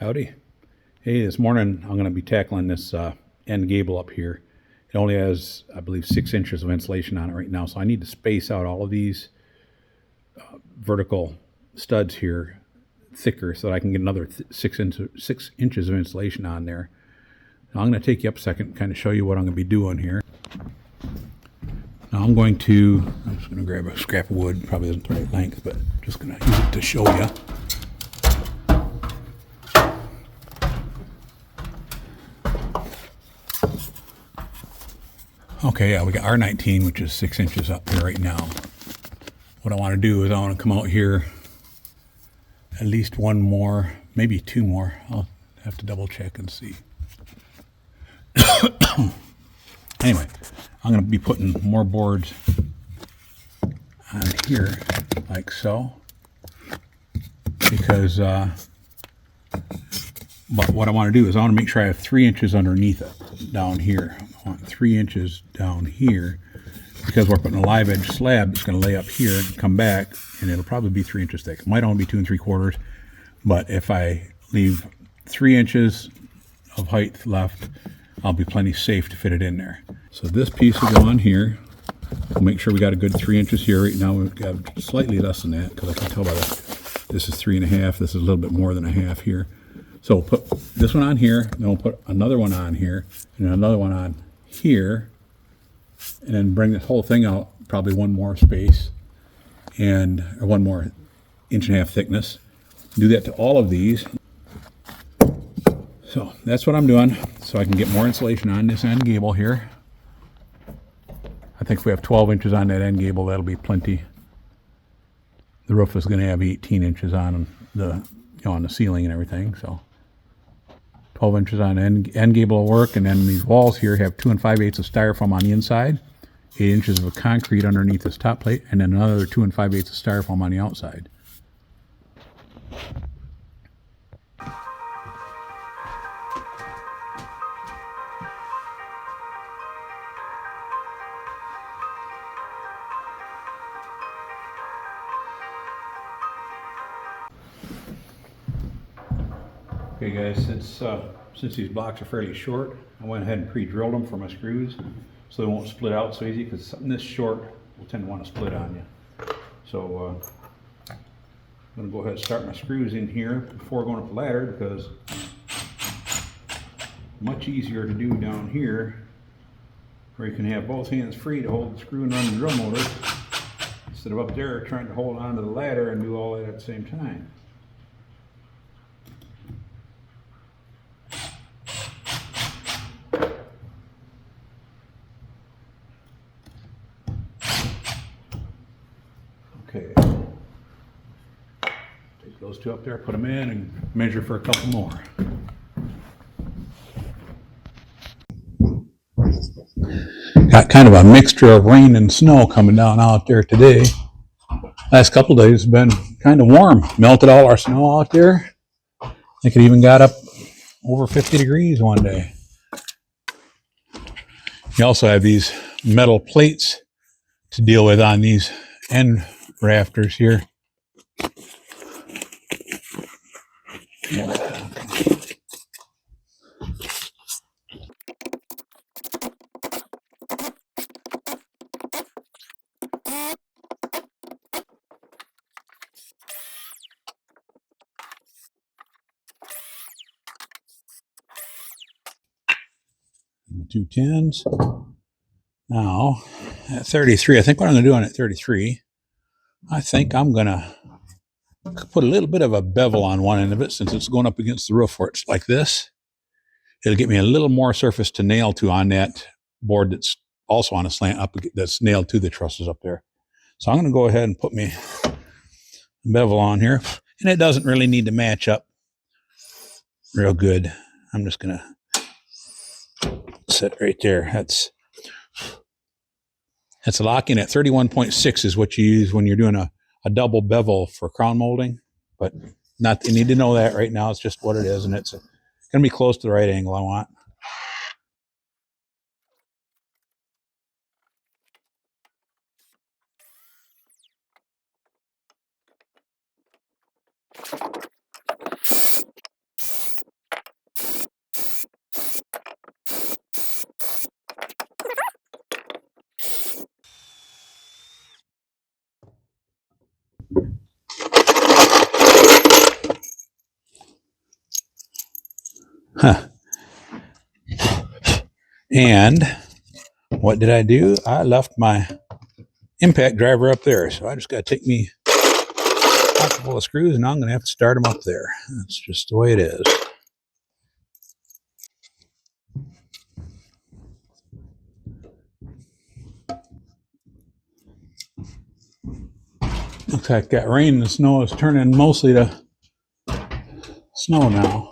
Howdy. Hey, this morning I'm going to be tackling this end gable up here. It only has, I believe, 6 inches of insulation on it right now, so I need to space out all of these vertical studs here thicker so that I can get another 6 inches of insulation on there. Now I'm going to take you up a second and kind of show you what I'm going to be doing here. Now I'm just going to grab a scrap of wood, probably isn't the right length, but just going to use it to show you. Okay, yeah, we got R19, which is 6 inches up here right now. What I want to do is I want to come out here at least one more, maybe two more. I'll have to double check and see. Anyway, I'm going to be putting more boards on here, like so, because but what I want to do is I want to make sure I have 3 inches underneath it down here. I want 3 inches down here because we're putting a live edge slab that's going to lay up here and come back, and it'll probably be 3 inches thick. It might only be 2 3/4, but if I leave 3 inches of height left, I'll be plenty safe to fit it in there. So this piece will go on here. We'll make sure we got a good 3 inches here. Right now we've got slightly less than that because I can tell by this is 3.5. This is a little bit more than a half here. So we'll put this one on here, then we'll put another one on here, and another one on here, and then bring this whole thing out probably one more space, or 1 more 1.5 thickness. Do that to all of these. So that's what I'm doing, so I can get more insulation on this end gable here. I think if we have 12 inches on that end gable, that'll be plenty. The roof is going to have 18 inches on on the ceiling and everything, so 12 inches on end gable will work. And then these walls here have 2 5/8 of styrofoam on the inside, 8 inches of concrete underneath this top plate, and then another 2 5/8 of styrofoam on the outside. Okay guys, since these blocks are fairly short, I went ahead and pre-drilled them for my screws so they won't split out so easy, because something this short will tend to want to split on you. So I'm going to go ahead and start my screws in here before going up the ladder, because much easier to do down here where you can have both hands free to hold the screw and run the drum motor, instead of up there trying to hold onto the ladder and do all that at the same time. Okay, take those two up there, put them in, and measure for a couple more. Got kind of a mixture of rain and snow coming down out there today. Last couple of days has been kind of warm. Melted all our snow out there. I think it even got up over 50 degrees one day. You also have these metal plates to deal with on these end rafters here. The 210s. Now at 33, I think what I'm going to do on at 33, I think I'm going to put a little bit of a bevel on one end of it, since it's going up against the roof where it's like this. It'll get me a little more surface to nail to on that board that's also on a slant up, that's nailed to the trusses up there. So I'm going to go ahead and put me a bevel on here, and it doesn't really need to match up real good. I'm just going to set right there. That's a lock in at 31.6 is what you use when you're doing a double bevel for crown molding, but not, you need to know that right now. It's just what it is, and it's going to be close to the right angle I want. Huh. And what did I do? I left my impact driver up there. So I just got to take me a pocket full of screws, and I'm going to have to start them up there. That's just the way it is. Looks like that rain and the snow is turning mostly to snow now.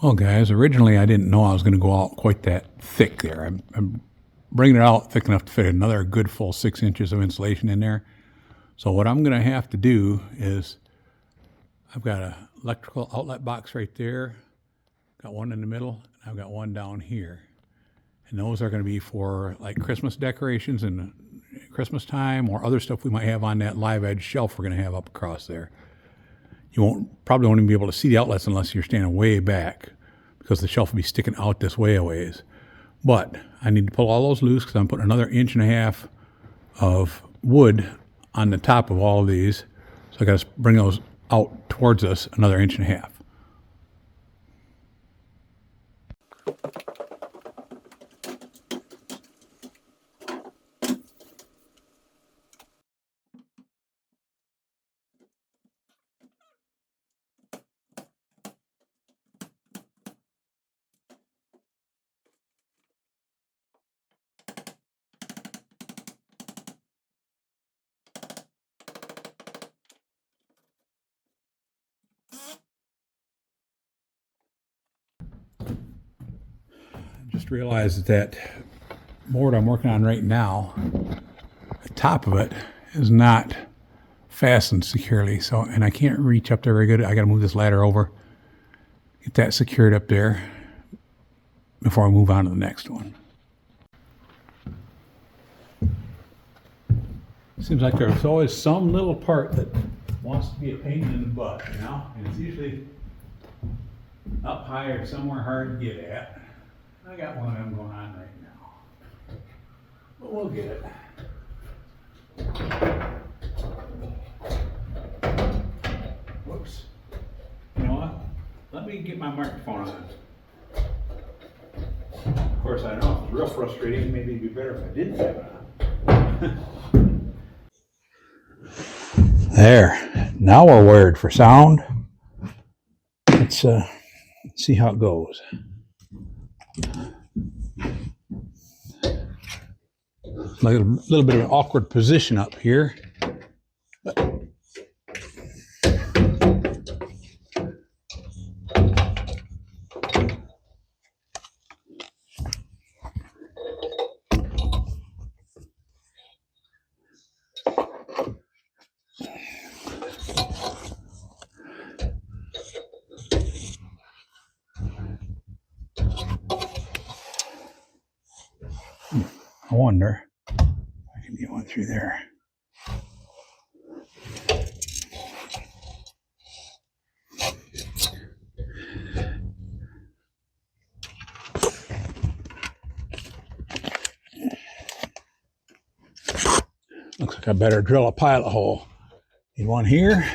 Well, guys, originally I didn't know I was going to go out quite that thick there. I'm bringing it out thick enough to fit another good full 6 inches of insulation in there. So what I'm going to have to do is I've got an electrical outlet box right there, got one in the middle, and I've got one down here. And those are going to be for like Christmas decorations and Christmas time or other stuff we might have on that live edge shelf we're going to have up across there. You probably won't even be able to see the outlets unless you're standing way back because the shelf will be sticking out this way a ways. But I need to pull all those loose because I'm putting another 1.5 inches of wood on the top of all of these. So I got to bring those out towards us another 1.5 inches. Just realized that board I'm working on right now, the top of it is not fastened securely. So, and I can't reach up there very good. I got to move this ladder over, get that secured up there before I move on to the next one. Seems like there's always some little part that wants to be a pain in the butt, you know? And it's usually up high or somewhere hard to get at. I got one of them going on right now. But we'll get it. Whoops. You know what? Let me get my microphone on. Of course, I know it's real frustrating. Maybe it'd be better if I didn't have it on. There. Now we're wired for sound. Let's see how it goes. Like a little bit of an awkward position up here. But I wonder if I can get one through there. Looks like I better drill a pilot hole. Need one here.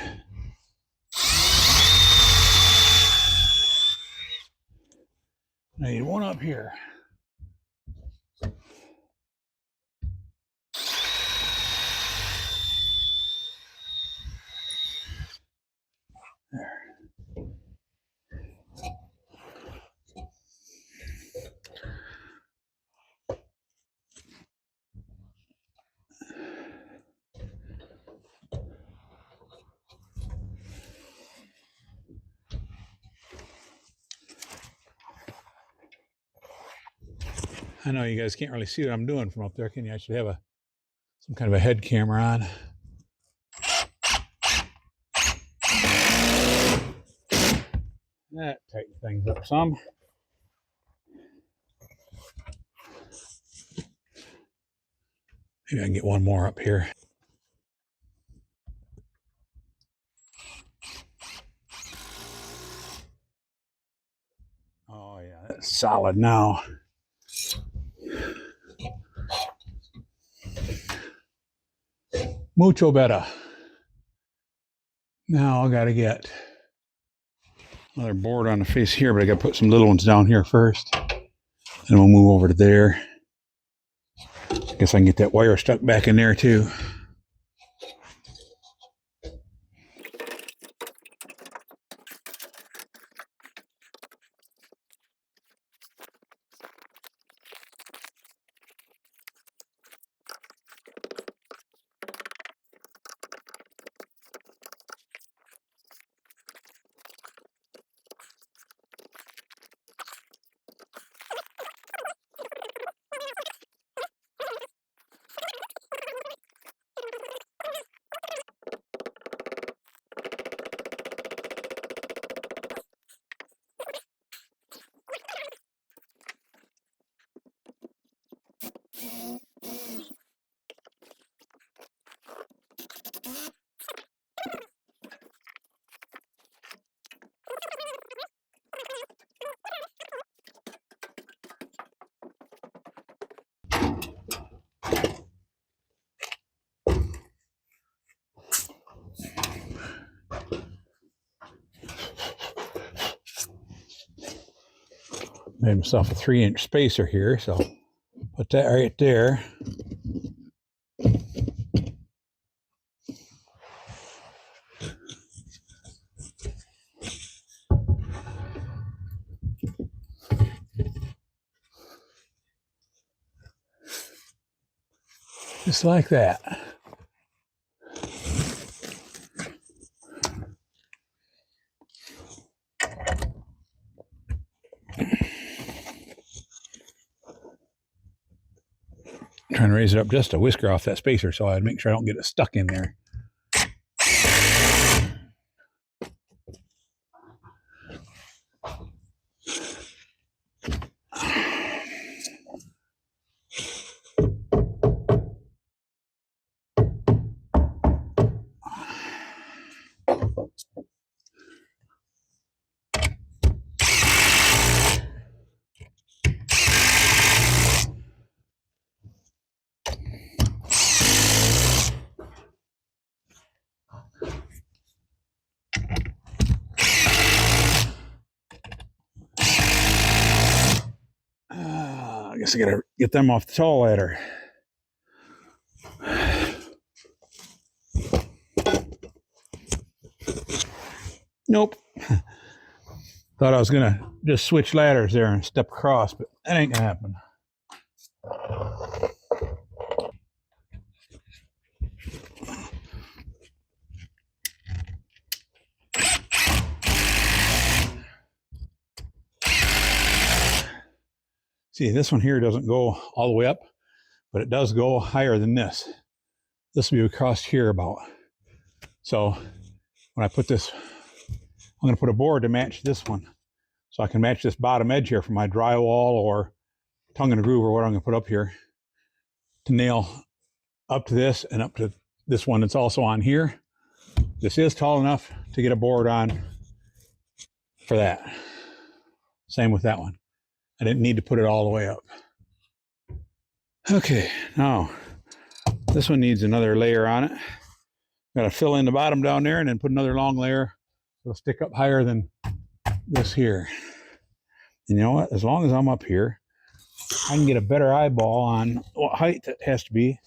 I need one up here. I know you guys can't really see what I'm doing from up there, can you? I should have some kind of a head camera on. That tightens things up some. Maybe I can get one more up here. Oh yeah, that's solid now. Mucho better. Now I gotta get another board on the face here, but I gotta put some little ones down here first. Then we'll move over to there. I guess I can get that wire stuck back in there too. Made myself a 3-inch spacer here, so put that right there. Just like that. Trying to raise it up just a whisker off that spacer so I'd make sure I don't get it stuck in there. I guess I gotta get them off the tall ladder. Nope. Thought I was gonna just switch ladders there and step across, but that ain't gonna happen. See, this one here doesn't go all the way up, but it does go higher than this. This will be across here about. So when I put this, I'm gonna put a board to match this one. So I can match this bottom edge here for my drywall or tongue and a groove or what I'm gonna put up here to nail up to this and up to this one that's also on here. This is tall enough to get a board on for that. Same with that one. I didn't need to put it all the way up. Okay, now this one needs another layer on it. Got to fill in the bottom down there and then put another long layer. It'll stick up higher than this here. And you know what? As long as I'm up here, I can get a better eyeball on what height it has to be.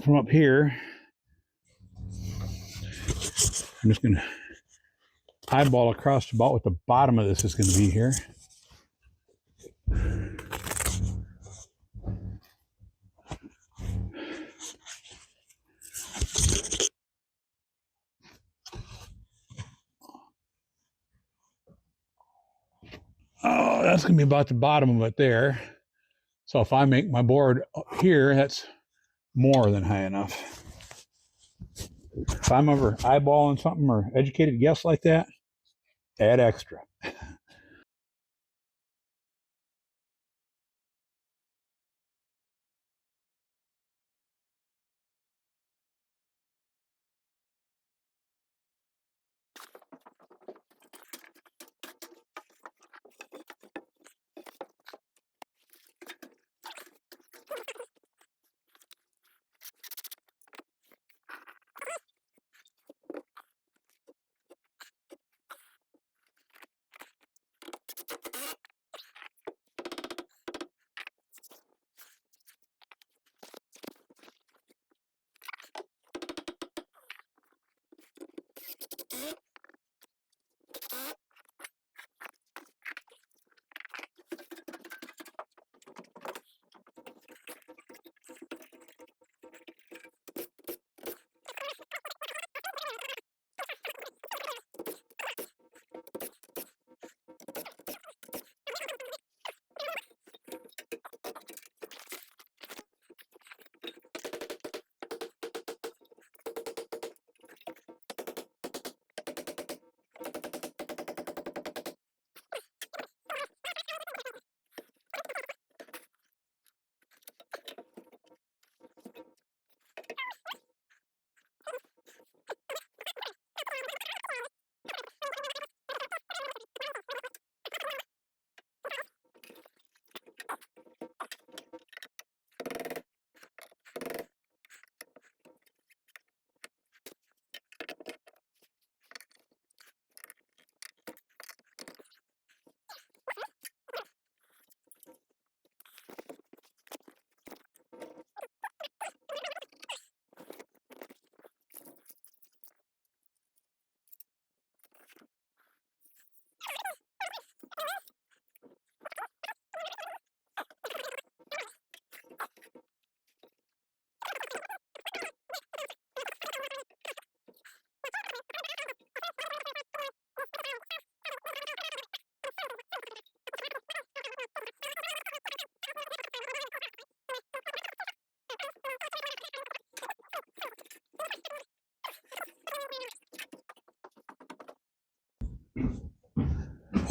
From up here, I'm just going to eyeball across about what the bottom of this is going to be here. That's going to be about the bottom of it there. So if I make my board up here, that's more than high enough. If I'm ever eyeballing something or educated guess like that, add extra.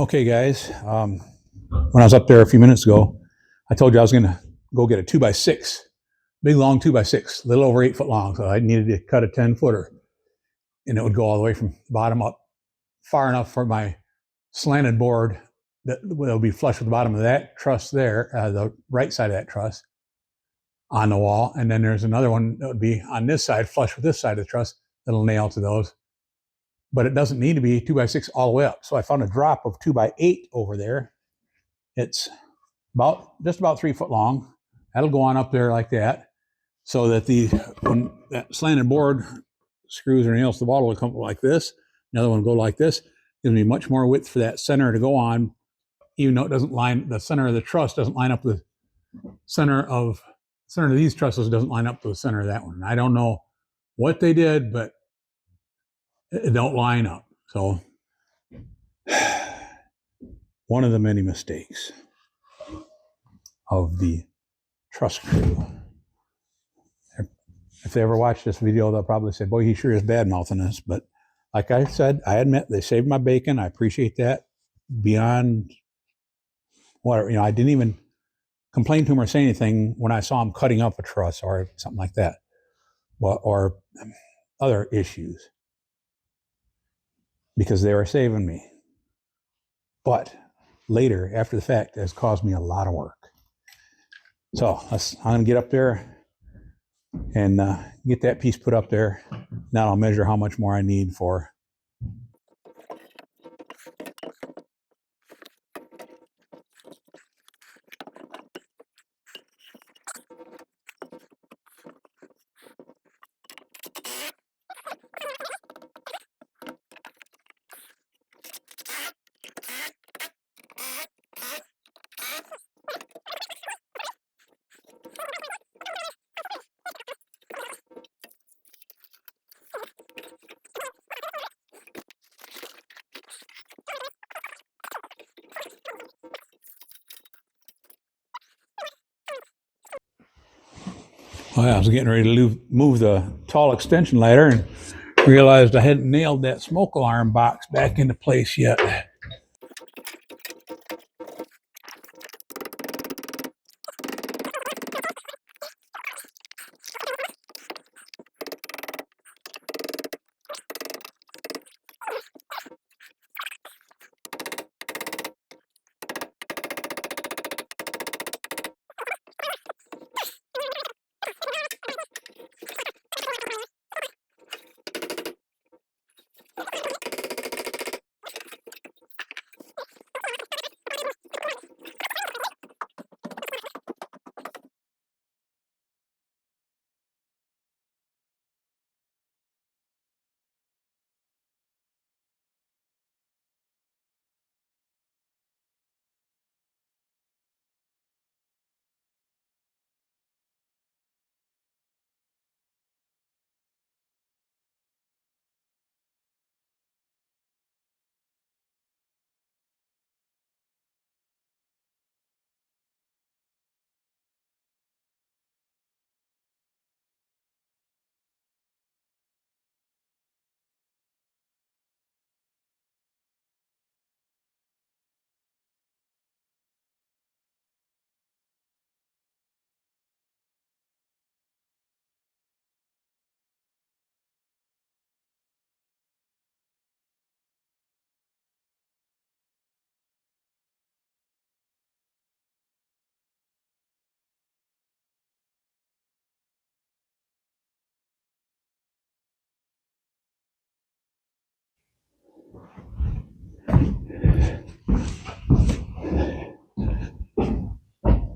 Okay, guys. When I was up there a few minutes ago, I told you I was going to go get a 2x6, big long 2x6, a little over 8 foot long. So I needed to cut a 10-footer, and it would go all the way from the bottom up far enough for my slanted board that will be flush with the bottom of that truss there, the right side of that truss on the wall. And then there's another one that would be on this side, flush with this side of the truss, that'll nail to those. But it doesn't need to be 2x6 all the way up. So I found a drop of 2x8 over there. It's just about 3 foot long. That'll go on up there like that, so that when that slanted board screws or nails to the wall will come like this. Another one will go like this. Gives me much more width for that center to go on, even though it doesn't line, the center of the truss doesn't line up with center of these trusses doesn't line up to the center of that one. I don't know what they did, but it don't line up. So one of the many mistakes of the truss crew. If they ever watch this video, they'll probably say, boy, he sure is bad mouthing us. But like I said, I admit they saved my bacon. I appreciate that beyond whatever. I didn't even complain to him or say anything when I saw him cutting up a truss or something like that, or other issues, because they were saving me. But later, after the fact, it has caused me a lot of work. So I'm going to get up there and get that piece put up there. Now I'll measure how much more I need for. Oh, yeah, I was getting ready to move the tall extension ladder and realized I hadn't nailed that smoke alarm box back into place yet.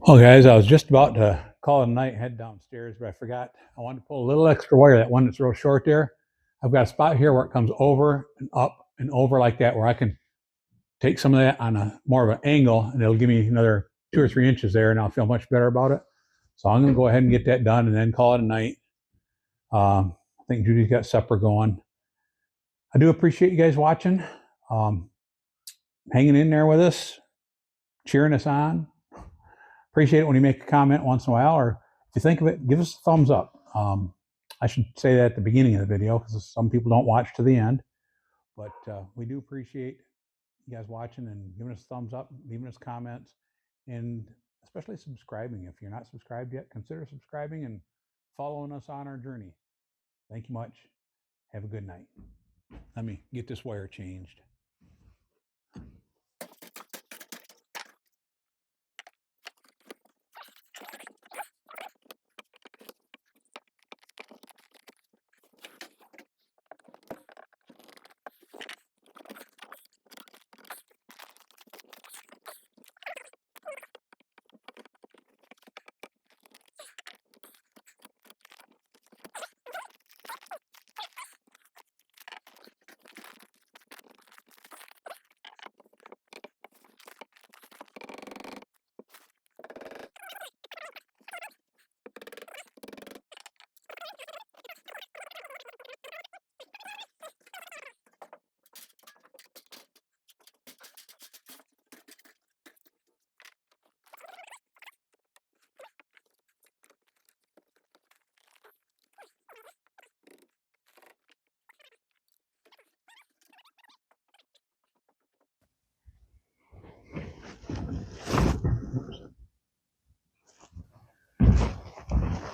Well, guys, I was just about to call it a night, head downstairs, but I forgot. I wanted to pull a little extra wire, that one that's real short there. I've got a spot here where it comes over and up and over like that, where I can take some of that on a more of an angle, and it'll give me another 2 or 3 inches there, and I'll feel much better about it. So I'm going to go ahead and get that done and then call it a night. I think Judy's got supper going. I do appreciate you guys watching, hanging in there with us, cheering us on. Appreciate it when you make a comment once in a while, or if you think of it, give us a thumbs up. I should say that at the beginning of the video because some people don't watch to the end, but we do appreciate you guys watching and giving us a thumbs up, leaving us comments, and especially subscribing. If you're not subscribed yet, consider subscribing and following us on our journey. Thank you much. Have a good night. Let me get this wire changed.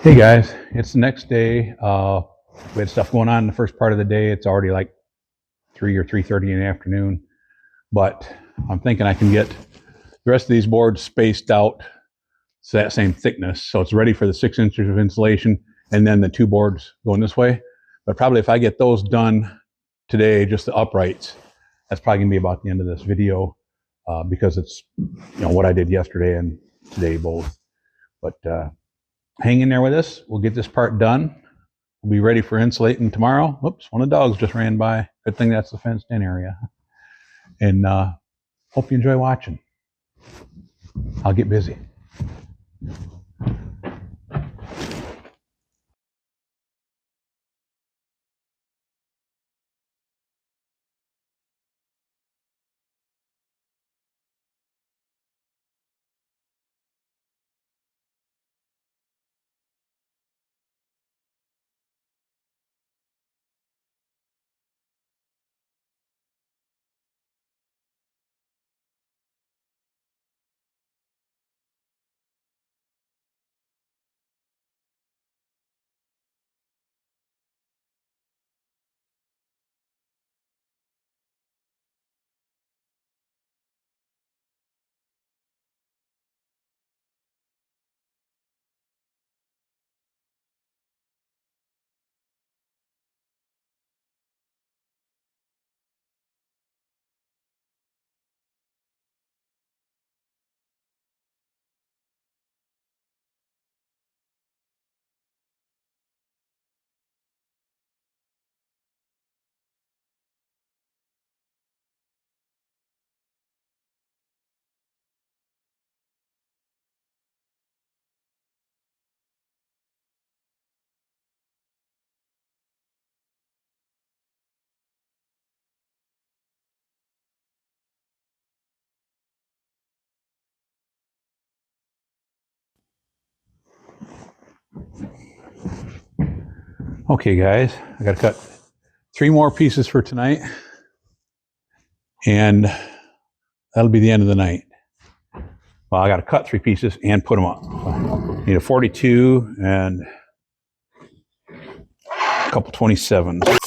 Hey guys, it's the next day. We had stuff going on in the first part of the day. It's already like 3 or 3:30 in the afternoon, but I'm thinking I can get the rest of these boards spaced out to that same thickness, so it's ready for the 6 inches of insulation, and then the two boards going this way. But probably if I get those done today, just the uprights, that's probably gonna be about the end of this video because it's what I did yesterday and today both. But hang in there with us. We'll get this part done. We'll be ready for insulating tomorrow. Whoops, one of the dogs just ran by. Good thing that's the fenced in area. And hope you enjoy watching. I'll get busy. Okay, guys, I got to cut 3 more pieces for tonight, and that'll be the end of the night. Well, I got to cut 3 pieces and put them up. I need a 42 and a couple 27s.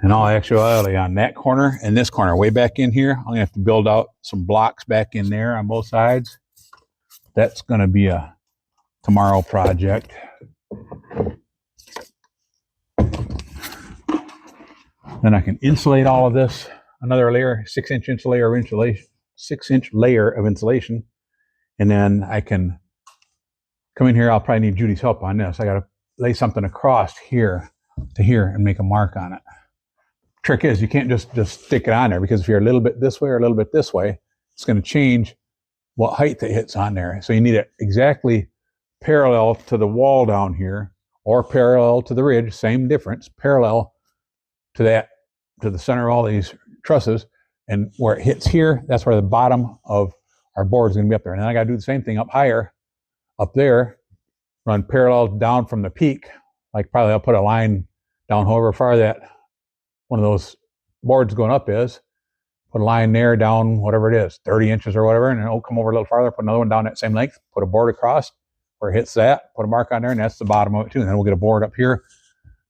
In all actuality, on that corner and this corner, way back in here, I'm going to have to build out some blocks back in there on both sides. That's going to be a tomorrow project. Then I can insulate all of this, another layer, 6-inch layer of insulation, 6-inch layer of insulation. And then I can come in here. I'll probably need Judy's help on this. I got to lay something across here to here and make a mark on it. Trick is you can't just stick it on there, because if you're a little bit this way or a little bit this way, it's going to change what height it hits on there. So you need it exactly parallel to the wall down here, or parallel to the ridge, same difference, parallel to that, to the center of all these trusses. And where it hits here, that's where the bottom of our board is going to be up there. And then I got to do the same thing up higher, up there, run parallel down from the peak. Like probably I'll put a line down however far that one of those boards going up is, put a line there down, whatever it is, 30 inches or whatever, and then it'll come over a little farther, put another one down that same length, put a board across where it hits that, put a mark on there, and that's the bottom of it too. And then we'll get a board up here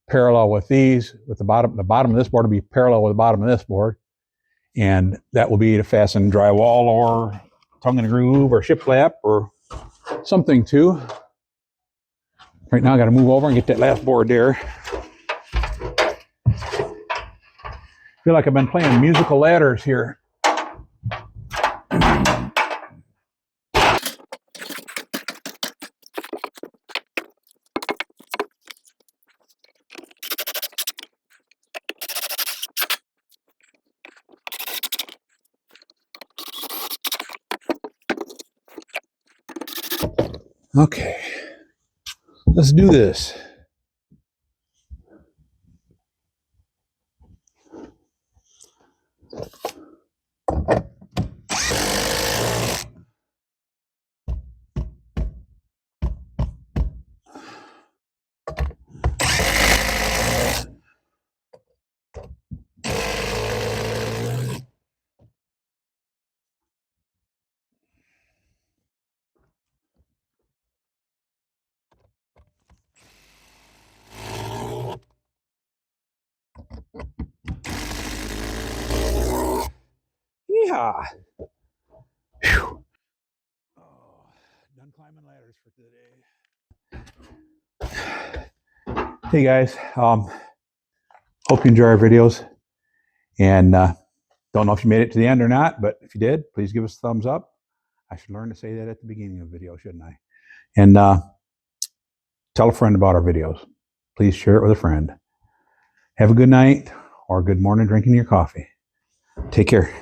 parallel with these, with the bottom of this board will be parallel with the bottom of this board, and that will be to fasten drywall or tongue and groove or shiplap or something to. Right now I got to move over and get that last board there. I feel like I've been playing musical ladders here. Okay, let's do this. Yeah. Whew. Oh, done climbing ladders for today. Hey guys, hope you enjoy our videos, and don't know if you made it to the end or not, but if you did, please give us a thumbs up. I should learn to say that at the beginning of the video, shouldn't I? And tell a friend about our videos. Please share it with a friend. Have a good night or a good morning drinking your coffee. Take care.